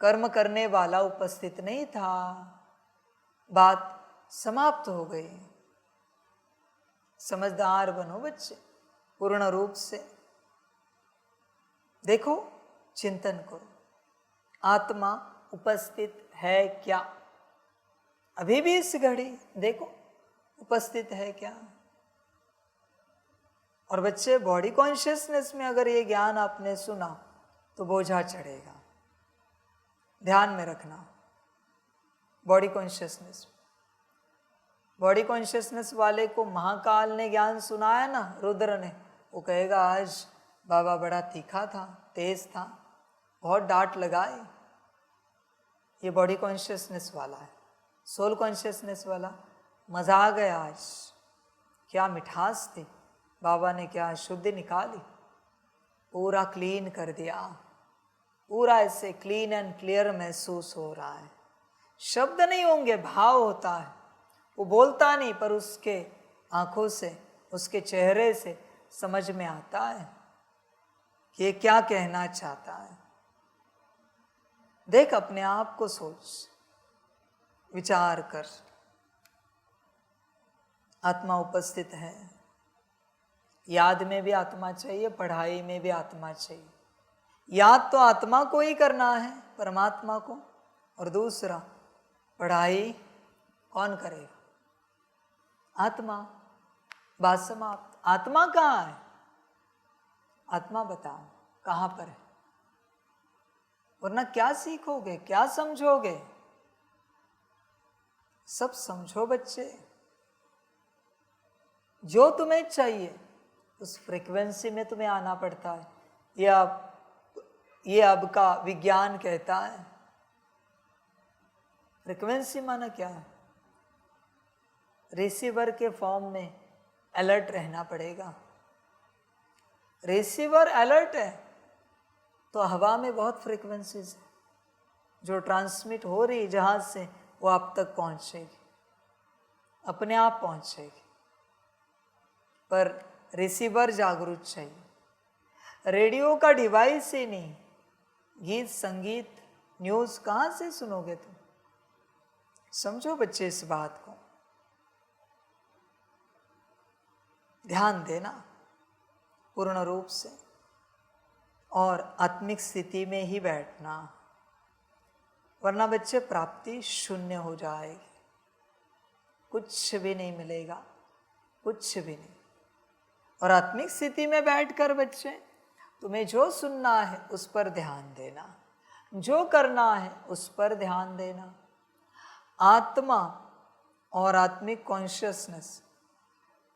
कर्म करने वाला उपस्थित नहीं था, बात समाप्त हो गई। समझदार बनो बच्चे, पूर्ण रूप से देखो, चिंतन करो, आत्मा उपस्थित है क्या? अभी भी इस घड़ी देखो उपस्थित है क्या? और बच्चे, बॉडी कॉन्शियसनेस में अगर ये ज्ञान आपने सुना तो बोझा चढ़ेगा, ध्यान में रखना। बॉडी कॉन्शियसनेस, बॉडी कॉन्शियसनेस वाले को महाकाल ने ज्ञान सुनाया ना, रुद्र ने, वो कहेगा आज बाबा बड़ा तीखा था, तेज था, बहुत डांट लगाए। ये बॉडी कॉन्शियसनेस वाला है। सोल कॉन्शियसनेस वाला, मजा आ गया आज, क्या मिठास थी, बाबा ने क्या शुद्धि निकाली, पूरा क्लीन कर दिया, पूरा ऐसे क्लीन एंड क्लियर महसूस हो रहा है। शब्द नहीं होंगे, भाव होता है। वो बोलता नहीं, पर उसके आंखों से, उसके चेहरे से समझ में आता है कि ये क्या कहना चाहता है। देख, अपने आप को सोच, विचार कर, आत्मा उपस्थित है। याद में भी आत्मा चाहिए, पढ़ाई में भी आत्मा चाहिए। याद तो आत्मा को ही करना है, परमात्मा को, और दूसरा पढ़ाई कौन करेगा? आत्मा। बात समाप्त। आत्मा कहाँ है? आत्मा बताओ कहाँ पर है, वरना क्या सीखोगे, क्या समझोगे? सब समझो बच्चे, जो तुम्हें चाहिए उस फ्रीक्वेंसी में तुम्हें आना पड़ता है। ये अब का विज्ञान कहता है। फ्रीक्वेंसी माना क्या है? रिसीवर के फॉर्म में अलर्ट रहना पड़ेगा। रिसीवर अलर्ट है तो हवा में बहुत फ्रीक्वेंसीज है जो ट्रांसमिट हो रही जहाज से, वो आप तक पहुंचेगी, अपने आप पहुंचेगी। पर रिसीवर जागरूक चाहिए। रेडियो का डिवाइस ही नहीं, गीत संगीत न्यूज़ कहाँ से सुनोगे तुम? समझो बच्चे इस बात को, ध्यान देना पूर्ण रूप से, और आत्मिक स्थिति में ही बैठना, वरना बच्चे प्राप्ति शून्य हो जाएगी, कुछ भी नहीं मिलेगा, कुछ भी नहीं। और आत्मिक स्थिति में बैठकर बच्चे तुम्हें जो सुनना है उस पर ध्यान देना, जो करना है उस पर ध्यान देना। आत्मा और आत्मिक कॉन्शियसनेस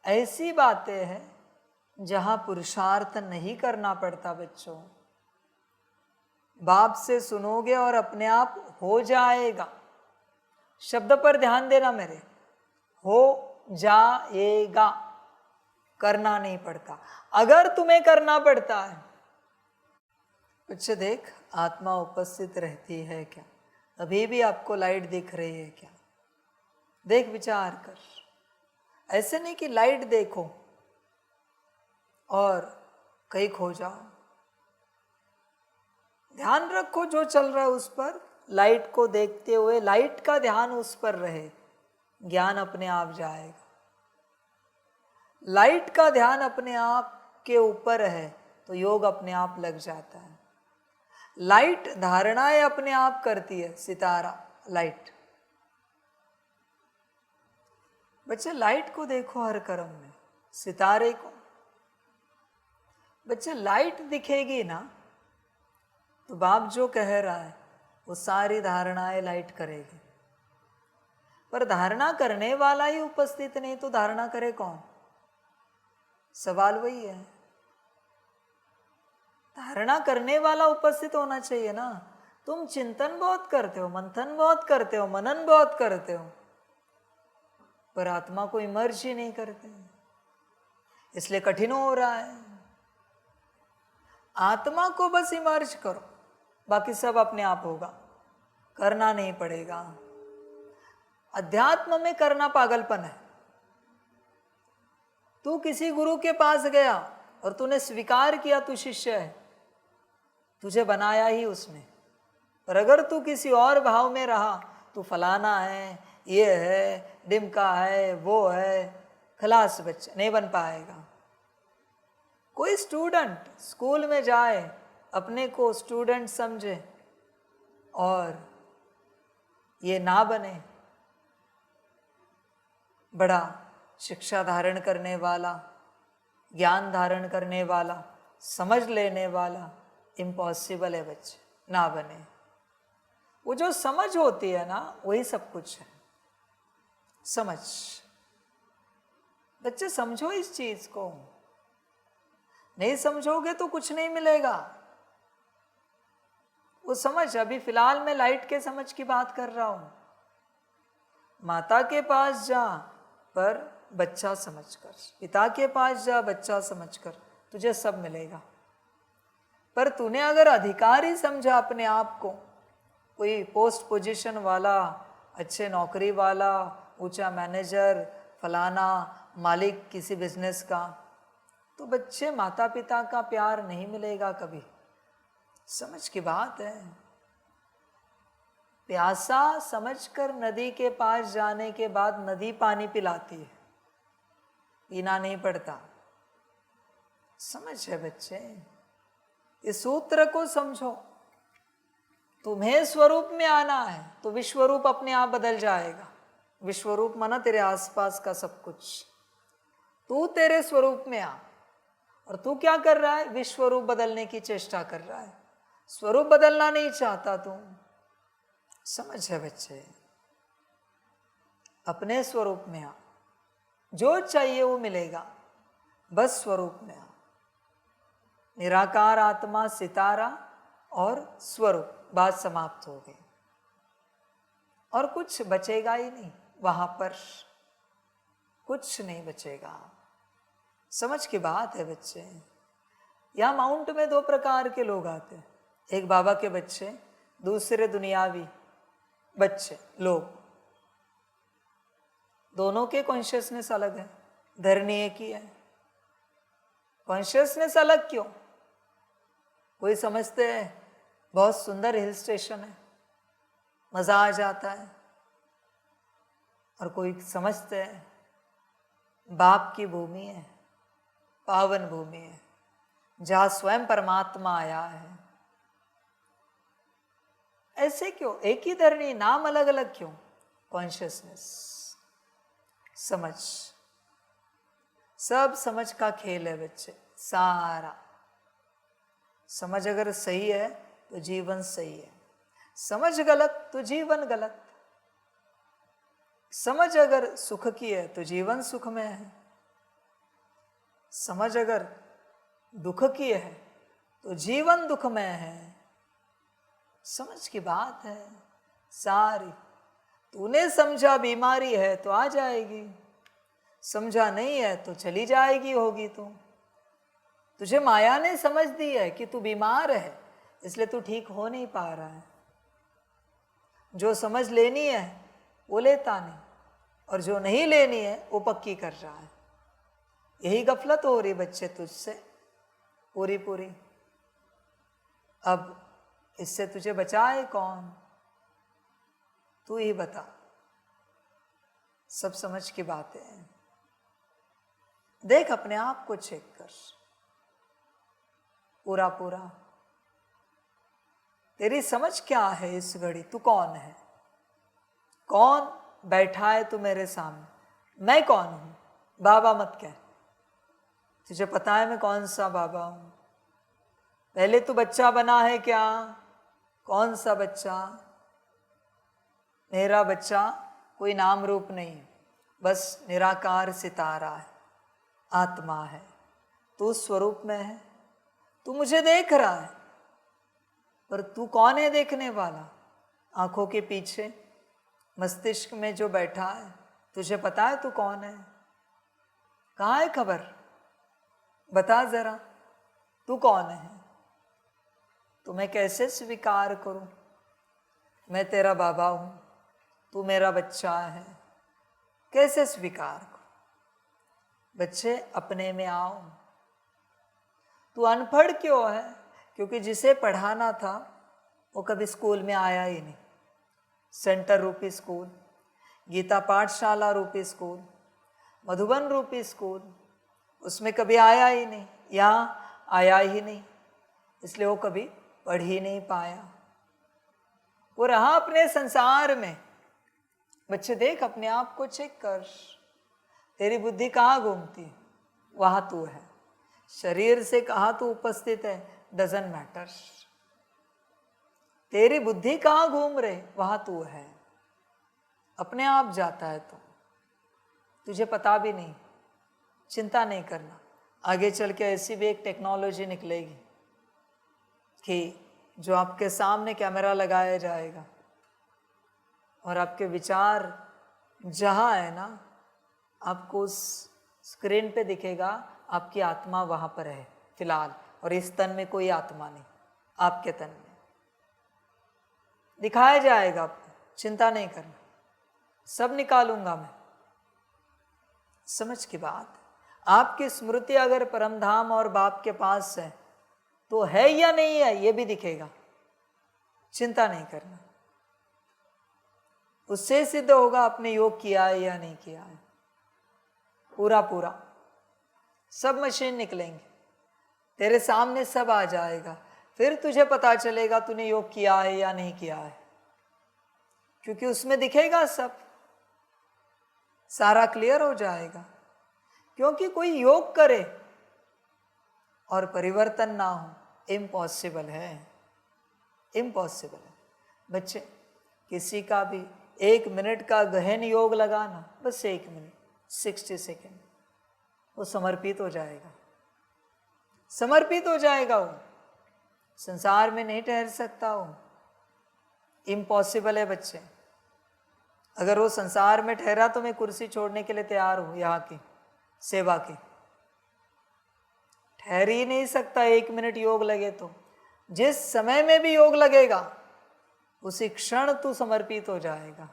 ऐसी बातें हैं जहाँ पुरुषार्थ नहीं करना पड़ता बच्चों। बाप से सुनोगे और अपने आप हो जाएगा। शब्द पर ध्यान देना मेरे, हो जाएगा, करना नहीं पड़ता। अगर तुम्हें करना पड़ता है, अच्छा देख, आत्मा उपस्थित रहती है क्या? अभी भी आपको लाइट दिख रही है क्या? देख, विचार कर। ऐसे नहीं कि लाइट देखो और कहीं खो जाओ। ध्यान रखो जो चल रहा है उस पर, लाइट को देखते हुए लाइट का ध्यान उस पर रहे, ज्ञान अपने आप जाएगा। लाइट का ध्यान अपने आप के ऊपर है तो योग अपने आप लग जाता है। लाइट धारणाएं अपने आप करती है, सितारा लाइट। बच्चे लाइट को देखो हर कर्म में, सितारे को। बच्चे लाइट दिखेगी ना तो बाप जो कह रहा है वो सारी धारणाएं लाइट करेगी। पर धारणा करने वाला ही उपस्थित नहीं तो धारणा करे कौन? सवाल वही है। धारणा करने वाला उपस्थित होना चाहिए ना। तुम चिंतन बहुत करते हो, मंथन बहुत करते हो, मनन बहुत करते हो, पर आत्मा को इमर्ज ही नहीं करते, इसलिए कठिन हो रहा है। आत्मा को बस इमर्ज करो, बाकी सब अपने आप होगा, करना नहीं पड़ेगा। अध्यात्म में करना पागलपन है। तू किसी गुरु के पास गया और तूने स्वीकार किया तू शिष्य है, तुझे बनाया ही उसने। पर अगर तू किसी और भाव में रहा, तू फलाना है, ये है, डिमका है, वो है, खलास बच्चा नहीं बन पाएगा। कोई स्टूडेंट स्कूल में जाए, अपने को स्टूडेंट समझे और ये ना बने बड़ा शिक्षा धारण करने वाला, ज्ञान धारण करने वाला, समझ लेने वाला, इम्पॉसिबल है बच्चे, ना बने। वो जो समझ होती है ना वही सब कुछ है। समझ, बच्चे समझो इस चीज को। नहीं समझोगे तो कुछ नहीं मिलेगा। वो समझ, अभी फिलहाल मैं लाइट के समझ की बात कर रहा हूं। माता के पास जा पर बच्चा समझकर, पिता के पास जा बच्चा समझकर, तुझे सब मिलेगा। पर तूने अगर अधिकारी समझा अपने आप को, कोई पोस्ट पोजीशन वाला, अच्छे नौकरी वाला, ऊंचा मैनेजर, फलाना मालिक किसी बिजनेस का, तो बच्चे माता पिता का प्यार नहीं मिलेगा कभी। समझ की बात है। प्यासा समझकर नदी के पास जाने के बाद नदी पानी पिलाती है, पीना नहीं पड़ता। समझ है बच्चे, इस सूत्र को समझो। तुम्हें स्वरूप में आना है तो विश्वरूप अपने आप बदल जाएगा। विश्वरूप माना तेरे आसपास का सब कुछ। तू तेरे स्वरूप में आ, और तू क्या कर रहा है? विश्वरूप बदलने की चेष्टा कर रहा है। स्वरूप बदलना नहीं चाहता तू। समझ है बच्चे, अपने स्वरूप में आ, जो चाहिए वो मिलेगा, बस स्वरूप में आ। निराकार आत्मा, सितारा और स्वरूप, बात समाप्त हो गई। और कुछ बचेगा ही नहीं, वहां पर कुछ नहीं बचेगा। समझ की बात है बच्चे। यहाँ माउंट में दो प्रकार के लोग आते हैं, एक बाबा के बच्चे, दूसरे दुनियावी बच्चे लोग। दोनों के कॉन्शियसनेस अलग है, धरनी एक ही है। कॉन्शियसनेस अलग क्यों? कोई समझते हैं बहुत सुंदर हिल स्टेशन है, मजा आ जाता है, और कोई समझते हैं बाप की भूमि है, पावन भूमि है, जहां स्वयं परमात्मा आया है। ऐसे क्यों? एक ही धरनी, नाम अलग अलग क्यों? कॉन्शियसनेस, समझ, सब समझ का खेल है बच्चे। सारा समझ अगर सही है तो जीवन सही है, समझ गलत तो जीवन गलत। समझ अगर सुख की है तो जीवन सुख में है, समझ अगर दुख की है तो जीवन दुख में है। समझ की बात है सारी। तूने समझा बीमारी है तो आ जाएगी, समझा नहीं है तो चली जाएगी होगी तू। तुझे माया ने समझ दी है कि तू बीमार है, इसलिए तू ठीक हो नहीं पा रहा है। जो समझ लेनी है वो लेता नहीं, और जो नहीं लेनी है वो पक्की कर रहा है। यही गफलत हो रही बच्चे तुझसे पूरी पूरी। अब इससे तुझे बचाए कौन? तू ही बता। सब समझ की बातें हैं। देख अपने आप को चेक कर पूरा पूरा। तेरी समझ क्या है इस घड़ी? तू कौन है? कौन बैठा है तू मेरे सामने? मैं कौन हूं? बाबा मत कह। तुझे पता है मैं कौन सा बाबा हूं? पहले तू बच्चा बना है क्या? कौन सा बच्चा? मेरा बच्चा कोई नाम रूप नहीं, बस निराकार सितारा है, आत्मा है। तू स्वरूप में है। तू मुझे देख रहा है, पर तू कौन है देखने वाला? आंखों के पीछे मस्तिष्क में जो बैठा है, तुझे पता है तू कौन है? कहाँ है खबर? बता जरा, तू कौन है? तो मैं कैसे स्वीकार करूं? मैं तेरा बाबा हूं, तू मेरा बच्चा है, कैसे स्वीकार करूं? बच्चे अपने में आओ। तू अनपढ़ क्यों है? क्योंकि जिसे पढ़ाना था वो कभी स्कूल में आया ही नहीं। सेंटर रूपी स्कूल, गीता पाठशाला रूपी स्कूल, मधुबन रूपी स्कूल, उसमें कभी आया ही नहीं, यहाँ आया ही नहीं, इसलिए वो कभी पढ़ ही नहीं पाया। वो रहा अपने संसार में। बच्चे देख अपने आप को चेक कर। तेरी बुद्धि कहाँ घूमती है? वहाँ तू है। शरीर से कहाँ तू उपस्थित है डजंट मैटर। तेरी बुद्धि कहाँ घूम रहे वहाँ तू है। अपने आप जाता है तू, तुझे पता भी नहीं। चिंता नहीं करना, आगे चल के ऐसी भी एक टेक्नोलॉजी निकलेगी कि जो आपके सामने कैमरा लगाया जाएगा और आपके विचार जहाँ है ना, आपको उस स्क्रीन पे दिखेगा आपकी आत्मा वहाँ पर है फिलहाल, और इस तन में कोई आत्मा नहीं, आपके तन में दिखाया जाएगा आपको। चिंता नहीं करना, सब निकालूंगा मैं। समझ की बात। आपकी स्मृति अगर परमधाम और बाप के पास है तो है या नहीं है ये भी दिखेगा। चिंता नहीं करना, उससे सिद्ध होगा आपने योग किया है या नहीं किया है। पूरा पूरा सब मशीन निकलेंगे तेरे सामने, सब आ जाएगा। फिर तुझे पता चलेगा तूने योग किया है या नहीं किया है, क्योंकि उसमें दिखेगा सब, सारा क्लियर हो जाएगा। क्योंकि कोई योग करे और परिवर्तन ना हो, इम्पॉसिबल है, इम्पॉसिबल है। बच्चे किसी का भी 1 मिनट का गहन योग लगाना, बस 1 मिनट 60 सेकेंड, वो समर्पित हो जाएगा, समर्पित हो जाएगा। वो संसार में नहीं ठहर सकता, वो इम्पॉसिबल है बच्चे। अगर वो संसार में ठहरा तो मैं कुर्सी छोड़ने के लिए तैयार हूँ, यहाँ की सेवा की। ठहर ही नहीं सकता 1 मिनट योग लगे तो। जिस समय में भी योग लगेगा उसी क्षण तू समर्पित हो जाएगा।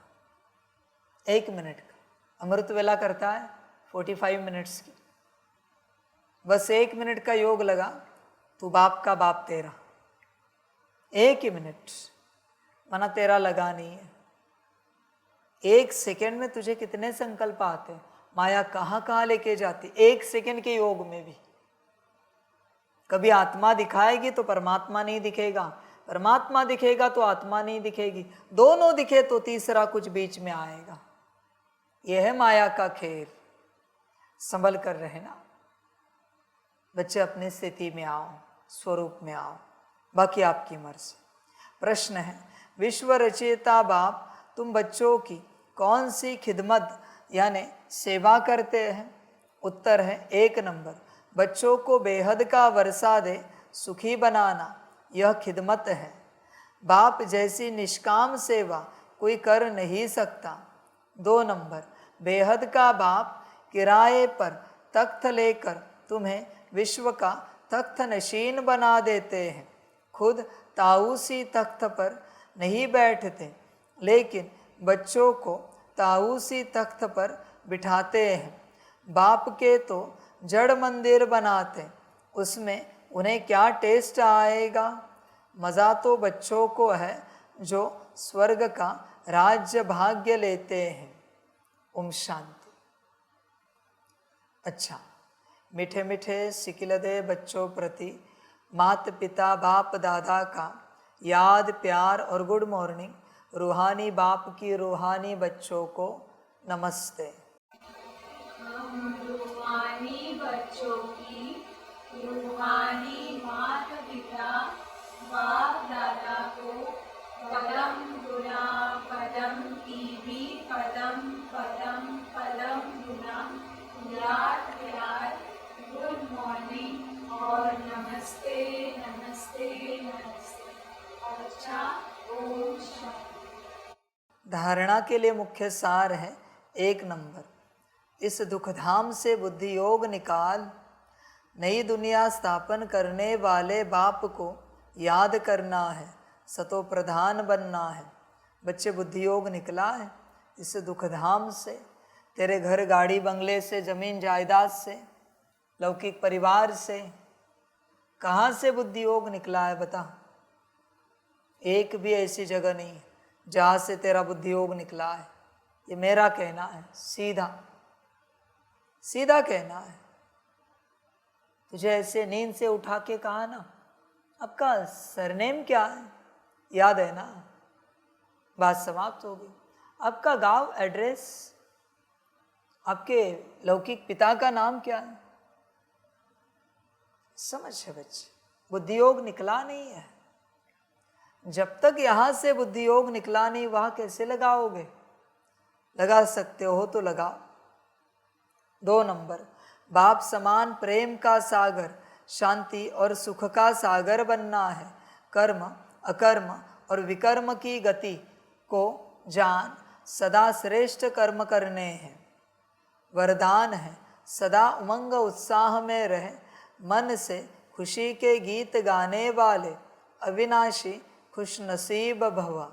1 मिनट का अमृत वेला करता है 45 मिनट्स की, बस 1 मिनट का योग लगा, तू बाप का बाप तेरा। 1 ही मिनट, मना तेरा लगा नहीं है। 1 सेकेंड में तुझे कितने संकल्प आते हैं, माया कहाँ कहाँ लेके जाती। 1 सेकेंड के योग में भी कभी आत्मा दिखाएगी तो परमात्मा नहीं दिखेगा, परमात्मा दिखेगा तो आत्मा नहीं दिखेगी, दोनों दिखे तो तीसरा कुछ बीच में आएगा। यह है माया का खेल। संभल कर रहना बच्चे, अपनी स्थिति में आओ, स्वरूप में आओ, बाकी आपकी मर्जी। प्रश्न है, विश्व रचयिता बाप तुम बच्चों की कौन सी खिदमत यानी सेवा करते हैं? उत्तर है 1 नंबर, बच्चों को बेहद का वर्षा दे सुखी बनाना, यह खिदमत है। बाप जैसी निष्काम सेवा कोई कर नहीं सकता। 2 नंबर, बेहद का बाप किराए पर तख्त लेकर तुम्हें विश्व का तख्त नशीन बना देते हैं। खुद ताऊसी तख्त पर नहीं बैठते, लेकिन बच्चों को ताऊसी तख्त पर बिठाते हैं। बाप के तो जड़ मंदिर बनाते, उसमें उन्हें क्या टेस्ट आएगा। मज़ा तो बच्चों को है जो स्वर्ग का राज्य भाग्य लेते हैं। ओम शांति। अच्छा, मीठे मीठे सिकिलदे बच्चों प्रति माता पिता बाप दादा का याद प्यार और गुड मॉर्निंग। रूहानी बाप की रूहानी बच्चों को नमस्ते। हम रूहानी बच्चों की रूहानी माता पिता बाप दादा को पदम गुना पदम की भी पदम पदम पदम गुना याद प्यार गुड मॉर्निंग और नमस्ते नमस्ते नमस्ते। अच्छा, ओम शांति। धारणा के लिए मुख्य सार है 1 नंबर, इस दुखधाम से बुद्धि योग निकाल। नई दुनिया स्थापन करने वाले बाप को याद करना है, सतो प्रधान बनना है। बच्चे बुद्धि योग निकला है इस दुखधाम से, तेरे घर गाड़ी बंगले से, जमीन जायदाद से, लौकिक परिवार से। कहाँ से बुद्धि योग निकला है बता? एक भी ऐसी जगह नहीं है जहाँ से तेरा बुद्धि योग निकला है। ये मेरा कहना है, सीधा सीधा कहना है। तुझे ऐसे नींद से उठा के कहा ना, आपका सरनेम क्या है, याद है ना? बात समाप्त हो गई। आपका गांव, एड्रेस, आपके लौकिक पिता का नाम क्या है, समझ है बच्चे। बुद्धि योग निकला नहीं है। जब तक यहां से बुद्धि योग निकला नहीं, वहां कैसे लगाओगे? लगा सकते हो तो लगाओ। 2 नंबर, बाप समान प्रेम का सागर, शांति और सुख का सागर बनना है। कर्म अकर्म और विकर्म की गति को जान, सदा श्रेष्ठ कर्म करने हैं। वरदान है सदा उमंग उत्साह में रहे, मन से खुशी के गीत गाने वाले अविनाशी खुश नसीब भवा।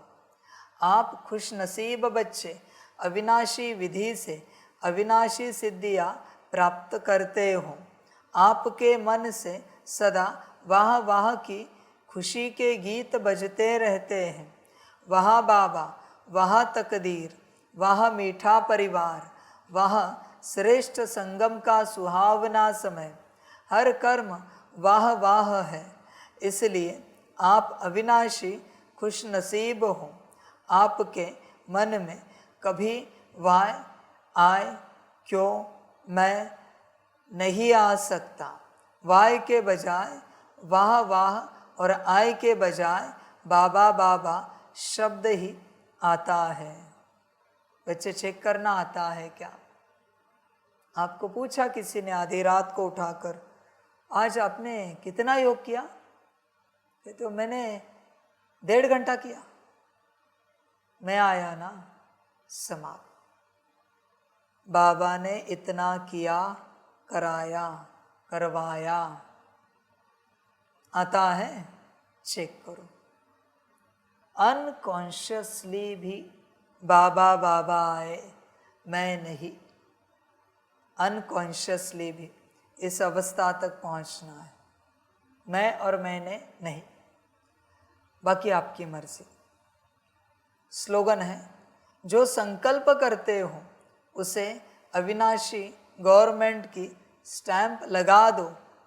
आप खुश नसीब बच्चे अविनाशी विधि से अविनाशी सिद्धियाँ प्राप्त करते हो। आपके मन से सदा वाह वाह की खुशी के गीत बजते रहते हैं। वाह बाबा, वाह तकदीर, वाह मीठा परिवार, वाह श्रेष्ठ संगम का सुहावना समय। हर कर्म वाह वाह है, इसलिए आप अविनाशी खुश नसीब हो। आपके मन में कभी वाय आय क्यों मैं नहीं आ सकता। वाय के बजाय वाह वाह और आय के बजाय बाबा बाबा शब्द ही आता है। बच्चे चेक करना आता है क्या? आपको पूछा किसी ने आधी रात को उठाकर, आज आपने कितना योग किया? कहते हो मैंने 1.5 घंटा किया। मैं आया ना, समाप्त। बाबा ने इतना किया, कराया, करवाया। आता है? चेक करो। अनकॉन्शियसली भी बाबा बाबा आए, मैं नहीं। अनकॉन्शियसली भी इस अवस्था तक पहुंचना है। मैं और मैंने नहीं, बाकी आपकी मर्जी। स्लोगन है, जो संकल्प करते हो उसे अविनाशी गवर्नमेंट की स्टैंप लगा दो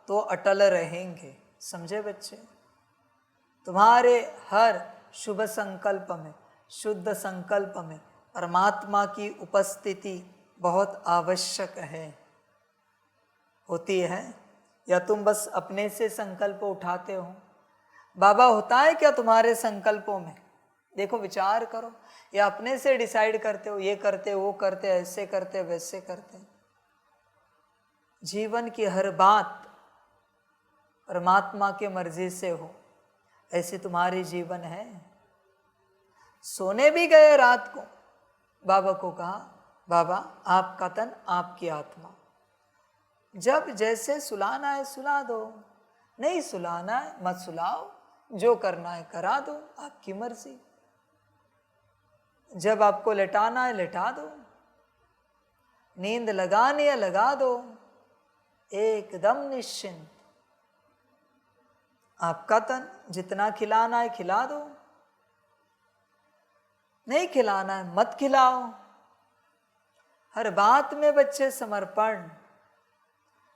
तो अटल रहेंगे। समझे बच्चे? तुम्हारे हर शुभ संकल्प में, शुद्ध संकल्प में परमात्मा की उपस्थिति बहुत आवश्यक है। होती है या तुम बस अपने से संकल्प उठाते हो? बाबा होता है क्या तुम्हारे संकल्पों में? देखो, विचार करो। या अपने से डिसाइड करते हो, ये करते वो करते, ऐसे करते वैसे करते? जीवन की हर बात परमात्मा के मर्जी से हो, ऐसी तुम्हारी जीवन है। सोने भी गए रात को, बाबा को कहा बाबा आपका तन आपकी आत्मा, जब जैसे सुलाना है सुला दो, नहीं सुलाना है मत सुलाओ, जो करना है करा दो, आपकी मर्जी। जब आपको लेटाना है लेटा दो, नींद लगानी है लगा दो, एकदम निश्चिंत। आपका तन जितना खिलाना है खिला दो, नहीं खिलाना है मत खिलाओ। हर बात में बच्चे समर्पण।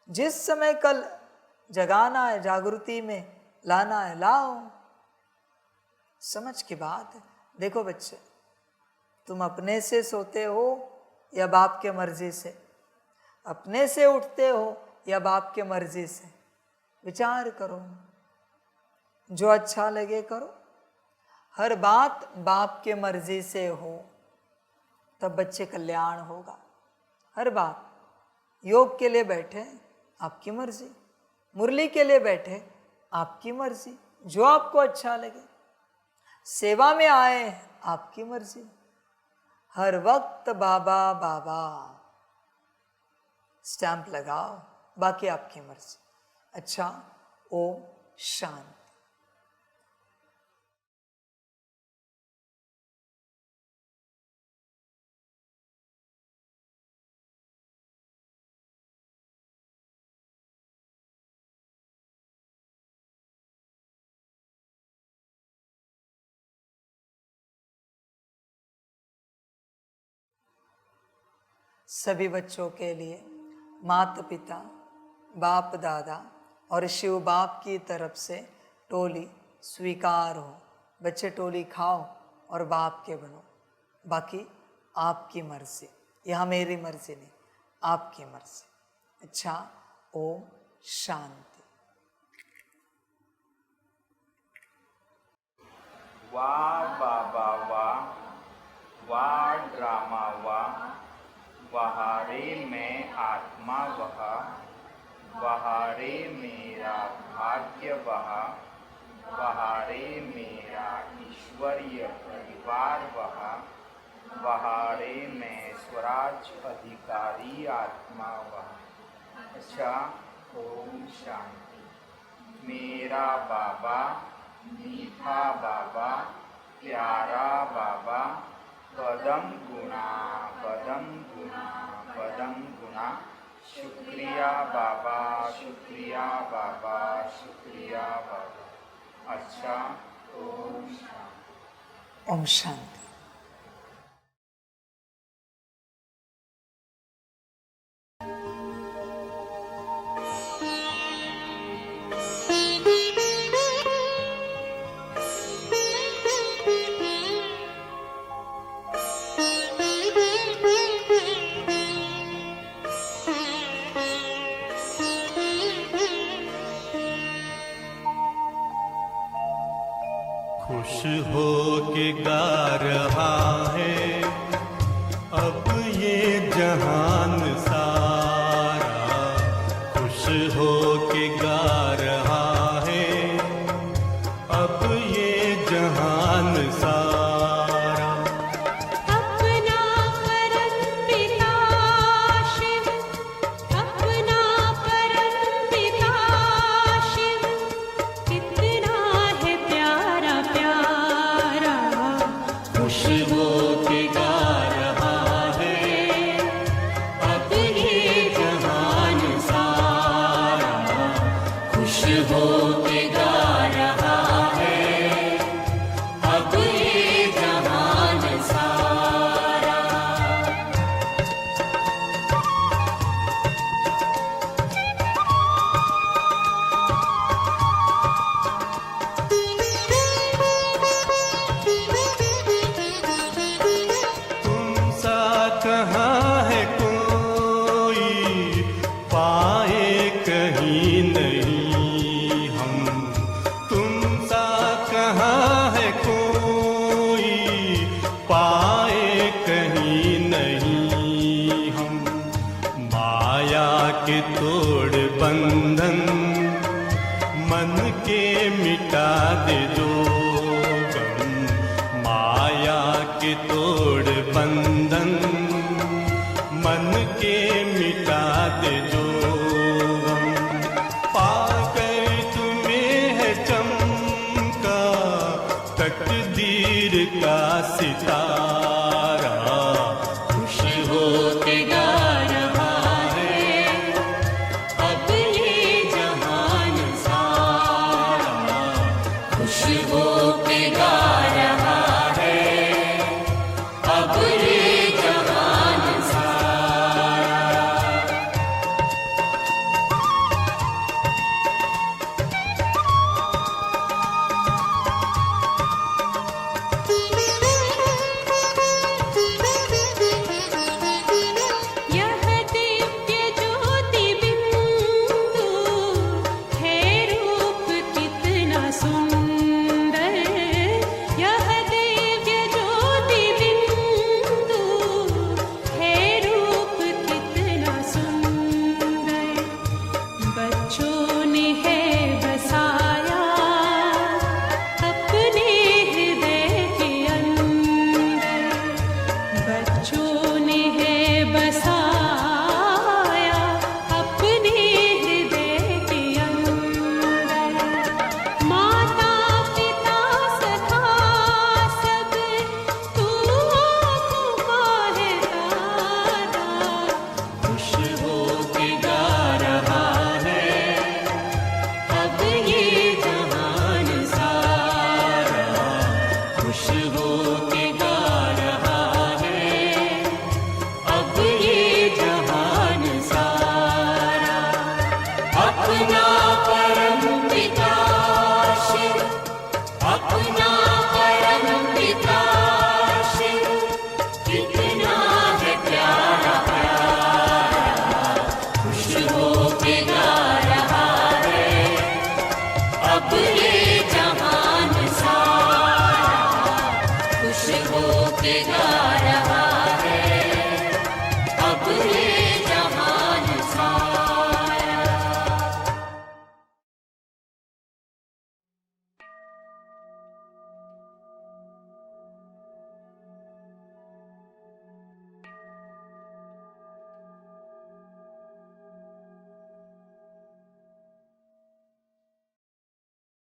जिस समय कल जगाना है, जागृति में लाना है लाओ। समझ की बात है। देखो बच्चे, तुम अपने से सोते हो या बाप के मर्जी से, अपने से उठते हो या बाप के मर्जी से, विचार करो, जो अच्छा लगे करो। हर बात बाप के मर्जी से हो तब बच्चे कल्याण होगा। हर बात, योग के लिए बैठे आपकी मर्जी, मुरली के लिए बैठे आपकी मर्जी, जो आपको अच्छा लगे, सेवा में आए आपकी मर्जी, हर वक्त बाबा बाबा स्टैंप लगाओ, बाकी आपकी मर्जी। अच्छा, ओम शांति। सभी बच्चों के लिए माता पिता, बाप दादा और शिव बाप की तरफ से टोली स्वीकार हो। बच्चे टोली खाओ और बाप के बनो, बाकी आपकी मर्जी, यह मेरी मर्जी नहीं, आपकी मर्जी। अच्छा, ओम शांति। वाह बाबा वाह, वाह ड्रामा वाह, वहारे मैं आत्मा वहा, वहारे मेरा भाग्य वहा, वहारे मेरा ईश्वरीय परिवार वहा, वहारे मैं स्वराज अधिकारी आत्मा वहा। अच्छा, ओम शांति। मेरा बाबा, मीठा बाबा, प्यारा बाबा, कदम गुना कदम गुना कदम गुना, शुक्रिया बाबा, शुक्रिया बाबा, शुक्रिया बाबा। अच्छा, ओम शांति। ओम शांति। खुश हो के गा रहा है अब ये जहान सारा, खुश हो के गा रहा है अब ये जहान सारा। अपना परम पिता शिव, अपना परम पिता शिव, कितना है प्यारा प्यारा। खुश हो के गा रहा है अब ये जहान सारा, खुश हो के गा रहा है अब ये जहान सारा। तुम सा कहाँ है कोई, पाए कहीं नहीं हम। तुम सा कहाँ है कोई, पाए कहीं नहीं हम। माया के तोड़ बंधन मन के मिटा दे दो गम। माया के तोड़ बंधन का सितारा खुश हो के गा रहा है अब ये जहान सारा, खुश हो के गा रहा है अब ये जहान सारा। यह दिव्य ज्योति बिंदु है रूप कितना सुंदर, यह दिव्य ज्योति बिंदु है रूप कितना सुंदर। बच्चों ने है बसाया अपने हृदय के अंदर, बच्चों ने है बसाया अपने हृदय के अंदर। माता पिता सखा सब तू आँखों का है तारा, खुश हो के गा रहा है अब ये जहान सारा, खुश हो के गा रहा है अब ये जहान सारा। अपना